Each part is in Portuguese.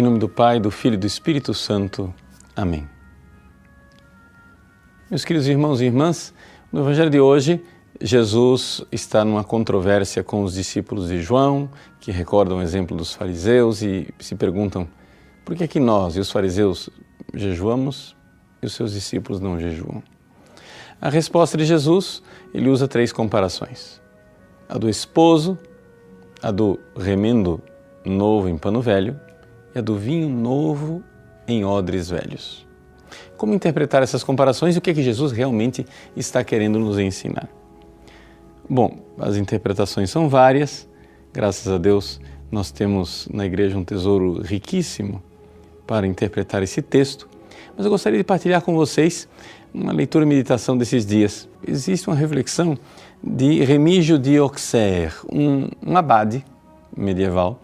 Em nome do Pai, do Filho e do Espírito Santo. Amém. Meus queridos irmãos e irmãs, no Evangelho de hoje, Jesus está numa controvérsia com os discípulos de João, que recordam o exemplo dos fariseus e se perguntam por que é que nós e os fariseus jejuamos e os seus discípulos não jejuam. A resposta de Jesus, ele usa 3 comparações. A do esposo, a do remendo novo em pano velho e a do vinho novo em odres velhos. Como interpretar essas comparações e o que é que Jesus realmente está querendo nos ensinar? Bom, as interpretações são várias. Graças a Deus, nós temos na igreja um tesouro riquíssimo para interpretar esse texto. Mas eu gostaria de partilhar com vocês uma leitura e meditação desses dias. Existe uma reflexão de Remígio de Auxerre, um abade medieval,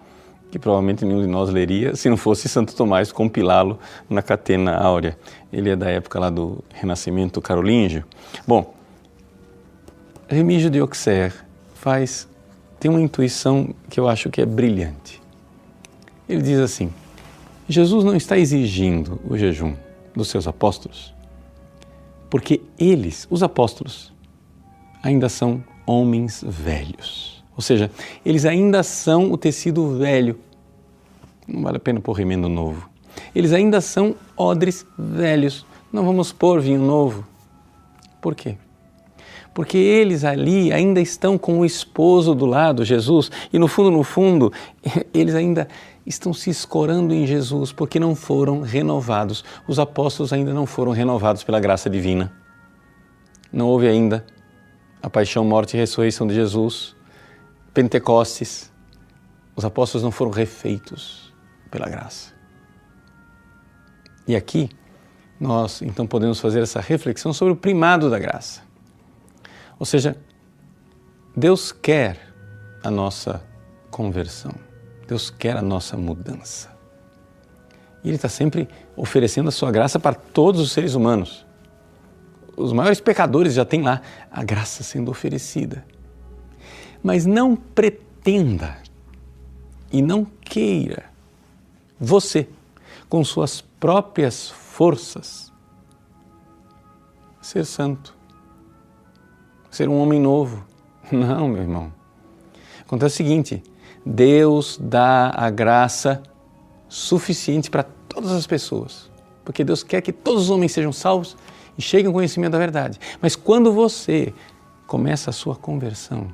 que provavelmente nenhum de nós leria se não fosse Santo Tomás compilá-lo na Catena Áurea. Ele é da época lá do Renascimento carolíngio. Bom, Remígio de Auxerre tem uma intuição que eu acho que é brilhante. Ele diz assim: Jesus não está exigindo o jejum dos seus apóstolos, porque eles, os apóstolos, ainda são homens velhos. Ou seja, eles ainda são o tecido velho. Não vale a pena pôr remendo novo. Eles ainda são odres velhos. Não vamos pôr vinho novo. Por quê? Porque eles ali ainda estão com o esposo do lado, Jesus, e no fundo, eles ainda estão se escorando em Jesus porque não foram renovados. Os apóstolos ainda não foram renovados pela graça divina. Não houve ainda a paixão, morte e ressurreição de Jesus, Pentecostes. Os apóstolos não foram refeitos pela graça. E aqui nós então podemos fazer essa reflexão sobre o primado da graça. Ou seja, Deus quer a nossa conversão, Deus quer a nossa mudança. E Ele está sempre oferecendo a sua graça para todos os seres humanos. Os maiores pecadores já têm lá a graça sendo oferecida. Mas não pretenda e não queira você, com suas próprias forças, ser santo, ser um homem novo. Não, meu irmão. Acontece o seguinte: Deus dá a graça suficiente para todas as pessoas, porque Deus quer que todos os homens sejam salvos e cheguem ao conhecimento da verdade. Mas quando você começa a sua conversão,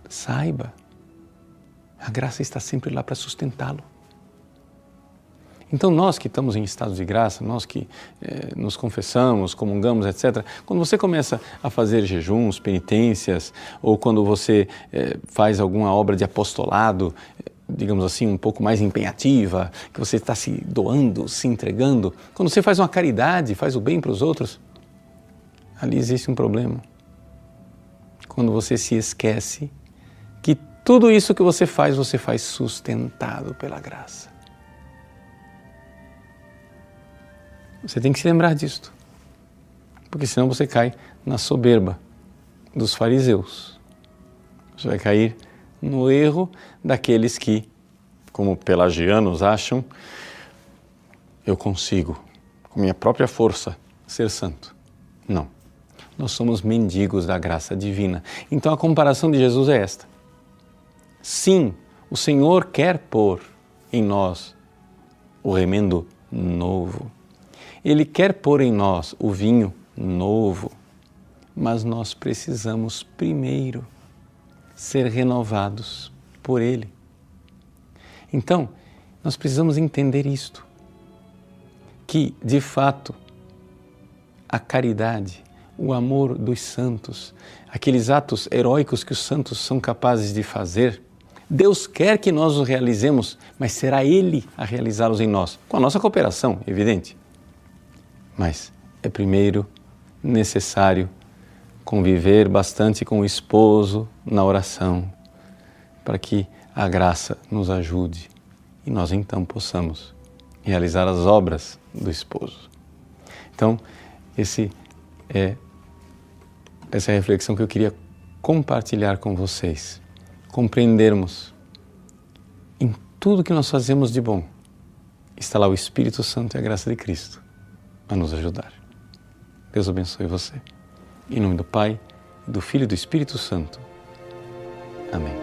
saiba, a graça está sempre lá para sustentá-lo. Então nós que estamos em estado de graça, nós que nos confessamos, comungamos, etc., quando você começa a fazer jejuns, penitências, ou quando você faz alguma obra de apostolado, digamos assim, um pouco mais empenhativa, que você está se doando, se entregando, quando você faz uma caridade, faz o bem para os outros, ali existe um problema. Quando você se esquece que tudo isso que você faz sustentado pela graça. Você tem que se lembrar disto, porque senão você cai na soberba dos fariseus. Você vai cair no erro daqueles que, como pelagianos, acham: eu consigo, com minha própria força, ser santo. Não, nós somos mendigos da graça divina. Então a comparação de Jesus é esta. Sim, o Senhor quer pôr em nós o remendo novo. Ele quer pôr em nós o vinho novo, mas nós precisamos primeiro ser renovados por Ele. Então, nós precisamos entender isto, que, de fato, a caridade, o amor dos santos, aqueles atos heróicos que os santos são capazes de fazer, Deus quer que nós os realizemos, mas será Ele a realizá-los em nós, com a nossa cooperação, evidente. Mas é primeiro necessário conviver bastante com o esposo na oração, para que a graça nos ajude e nós então possamos realizar as obras do esposo. Então, essa é a reflexão que eu queria compartilhar com vocês. Compreendermos em tudo que nós fazemos de bom, está lá o Espírito Santo e a graça de Cristo a nos ajudar. Deus abençoe você. Em nome do Pai, do Filho e do Espírito Santo. Amém.